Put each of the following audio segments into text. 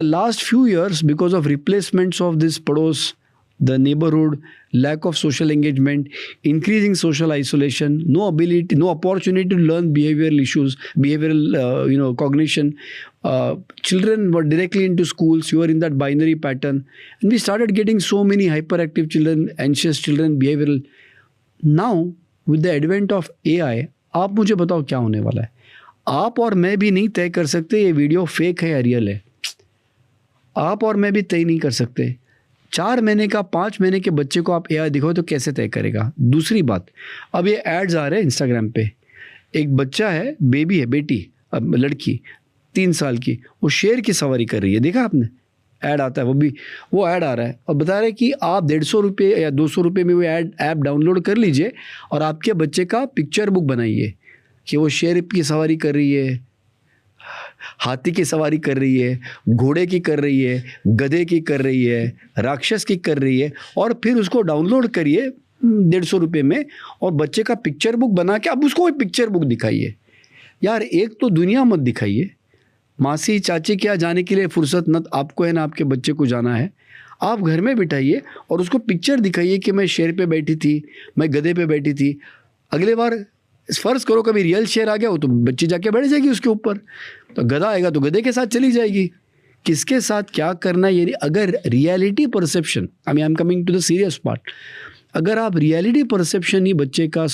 Last few years, because of replacements of this pados, the neighborhood, lack of social engagement, increasing social isolation, no ability, no opportunity to learn behavioral issues, behavioral, cognition. Children were directly into schools. You were in that binary pattern, and we started getting so many hyperactive children, anxious children, behavioral. Now, with the advent of AI, आप मुझे बताओ क्या होने वाला है. आप और मैं भी नहीं तय कर सकते ये वीडियो फेक है या रियल है. आप और मैं भी तय नहीं कर सकते. 4 महीने का 5 महीने के बच्चे को आप एआई दिखाओ तो कैसे तय करेगा. दूसरी बात, अब ये एड्स आ रहे हैं इंस्टाग्राम पे. एक बच्चा है, बेबी है, बेटी, अब लड़की 3 साल की, वो शेर की सवारी कर रही है. देखा आपने? ऐड आता है, वो ऐड आ रहा है और बता रहे हैं कि आप 150 रुपये या 200 रुपये में वो ऐप डाउनलोड कर लीजिए और आपके बच्चे का पिक्चर बुक बनाइए कि वो शेर की सवारी कर रही है, हाथी की सवारी कर रही है, घोड़े की कर रही है, गधे की कर रही है, राक्षस की कर रही है, और फिर उसको डाउनलोड करिए 150 रुपये में और बच्चे का पिक्चर बुक बना के अब उसको कोई पिक्चर बुक दिखाइए. यार एक तो दुनिया मत दिखाइए. मासी चाची के यहाँ जाने के लिए फुर्सत न आपको है ना आपके बच्चे को जाना है. आप घर में बिठाइए और उसको पिक्चर दिखाइए कि मैं शेर पे बैठी थी, मैं गधे पे बैठी थी. अगले बार फ़र्ज़ करो कभी रियल शेर आ गया हो तो बच्ची जाके बैठ जाएगी उसके ऊपर, तो गधा आएगा तो गधे के साथ चली जाएगी. किसके साथ क्या करना है ये. अगर reality perception, I am coming to the serious part, अगर आप रियलिटी परसेप्शन ही बच्चे का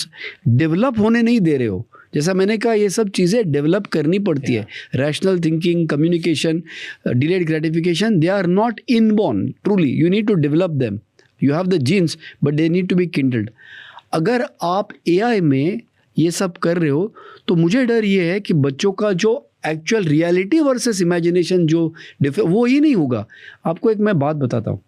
डेवलप होने नहीं दे रहे हो, जैसा मैंने कहा ये सब चीज़ें डेवलप करनी पड़ती है. Rational thinking, communication, delayed gratification, they are not inborn. Truly you need to develop them. You have the genes but they need to be kindled. अगर आप एआई में ये सब कर रहे हो तो मुझे डर ये है कि बच्चों का जो एक्चुअल रियलिटी वर्सेस इमेजिनेशन जो वो ही नहीं होगा. आपको एक मैं बात बताता हूँ.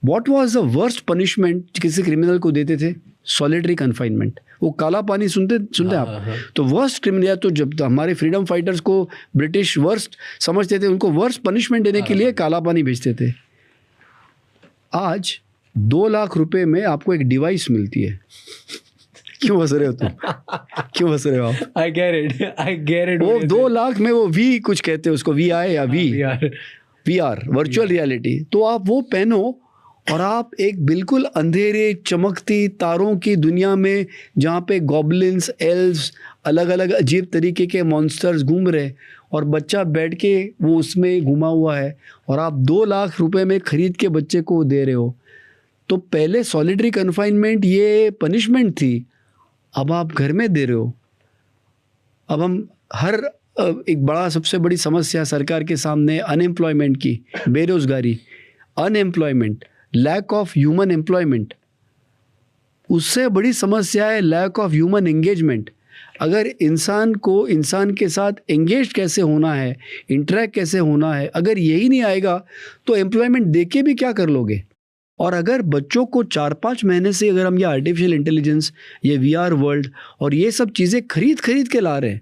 What was the worst punishment किसी क्रिमिनल को देते थे? Solitary confinement. वो काला पानी सुनते आप. तो वर्स्ट क्रिमिनल, तो जब हमारे फ्रीडम फाइटर्स को ब्रिटिश वर्स्ट समझते थे, उनको वर्स्ट पनिशमेंट देने के लिए काला पानी भेजते थे. आज 2 लाख रुपए में आपको एक डिवाइस मिलती है. क्यों हंस रहे हो तुम? क्यों हंस रहे हो आप? I get it. वो 2 लाख में वो वी कुछ कहते हैं उसको, VI या VR वर्चुअल रियलिटी. तो आप वो पहनो और आप एक बिल्कुल अंधेरे चमकती तारों की दुनिया में, जहाँ पे गॉबलिन्स, एल्व्स, अलग अलग अजीब तरीके के मॉन्स्टर्स घूम रहे, और बच्चा बैठ के वो उसमें घुमा हुआ है, और आप 2 लाख रुपए में खरीद के बच्चे को दे रहे हो. तो पहले सॉलिटरी कन्फाइनमेंट ये पनिशमेंट थी, अब आप घर में दे रहे हो. अब हम एक बड़ा सबसे बड़ी समस्या सरकार के सामने अनएम्प्लॉयमेंट की, बेरोजगारी, unemployment, lack of human employment. उससे बड़ी समस्या है लैक ऑफ ह्यूमन एंगेजमेंट. अगर इंसान को इंसान के साथ एंगेज कैसे होना है, इंटरेक्ट कैसे होना है, अगर यही नहीं आएगा तो एम्प्लॉयमेंट दे के भी क्या कर लोगे. और अगर बच्चों को 4-5 महीने से अगर हम ये आर्टिफिशियल इंटेलिजेंस, ये VR वर्ल्ड और ये सब चीज़ें खरीद के ला रहे हैं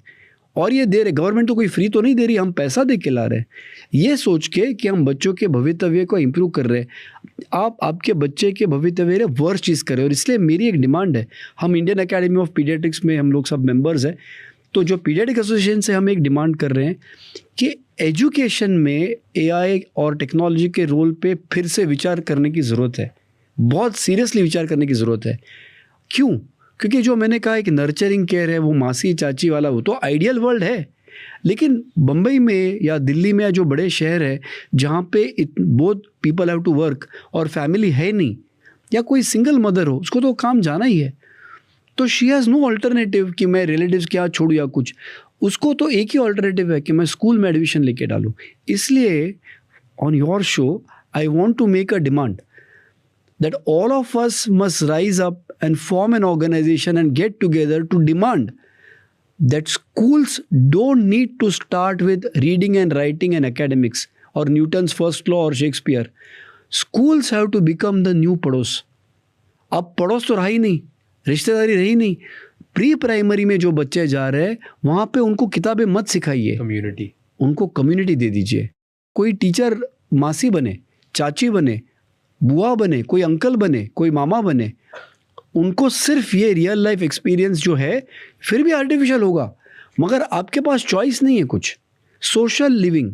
और ये दे रहे, गवर्नमेंट तो कोई फ्री तो नहीं दे रही, हम पैसा दे के ला रहे हैं, ये सोच के कि हम बच्चों के भवितव्य को इम्प्रूव कर रहे हैं. आप आपके बच्चे के भवितव्य वर्स्ट चीज़ कर रहे हो. और इसलिए मेरी एक डिमांड है, हम इंडियन अकेडमी ऑफ पीडियाट्रिक्स में हम लोग सब मेंबर्स हैं, तो जो पीडियाट्रिक एसोसिएशन से हम एक डिमांड कर रहे हैं कि एजुकेशन में AI और टेक्नोलॉजी के रोल पे फिर से विचार करने की ज़रूरत है. बहुत सीरियसली विचार करने की ज़रूरत है. क्यों? क्योंकि जो मैंने कहा एक नर्चरिंग केयर है, वो मासी चाची वाला, वो तो आइडियल वर्ल्ड है. लेकिन बम्बई में या दिल्ली में या जो बड़े शहर है जहाँ पे both people have to work और फैमिली है नहीं, या कोई सिंगल मदर हो, उसको तो काम जाना ही है, तो शी हैज़ नो अल्टरनेटिव कि मैं रिलेटिव्स के यहाँ छोड़ूँ या कुछ. उसको तो एक ही अल्टरनेटिव है कि मैं स्कूल में एडमिशन लेके डालूँ. इसलिए on your show I want to make a demand that all of us must rise up and form an organization and get together to demand that schools don't need to start with reading and writing and academics or Newton's first law or Shakespeare. Schools have to become the new पड़ोस. अब पड़ोस तो रहा ही नहीं, रिश्तेदारी रही नहीं. Pre primary में जो बच्चे जा रहे हैं वहाँ पे उनको किताबें मत सिखाइए, कम्युनिटी, उनको कम्युनिटी दे दीजिए. कोई टीचर मासी बने, चाची बने, बुआ बने, कोई अंकल बने, कोई मामा बने, उनको सिर्फ ये रियल लाइफ एक्सपीरियंस जो है, फिर भी आर्टिफिशियल होगा मगर आपके पास चॉइस नहीं है कुछ. Social living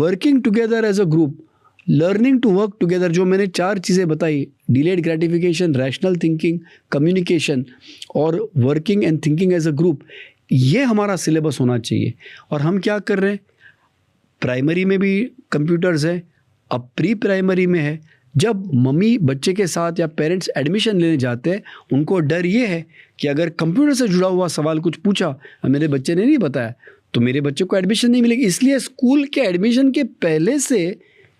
working together as a group, learning to work together, जो मैंने 4 चीज़ें बताई, delayed gratification, rational thinking, communication और working and thinking as a group, ये हमारा सिलेबस होना चाहिए। और हम क्या कर रहे हैं, प्राइमरी में भी कंप्यूटर्स है, अब प्री प्राइमरी में है। जब मम्मी बच्चे के साथ या पेरेंट्स एडमिशन लेने जाते हैं, उनको डर ये है कि अगर कंप्यूटर से जुड़ा हुआ सवाल कुछ पूछा और मेरे बच्चे ने नहीं बताया तो मेरे बच्चे को एडमिशन नहीं मिलेगी। इसलिए स्कूल के एडमिशन के पहले से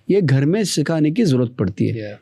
ये घर में सिखाने की ज़रूरत पड़ती है।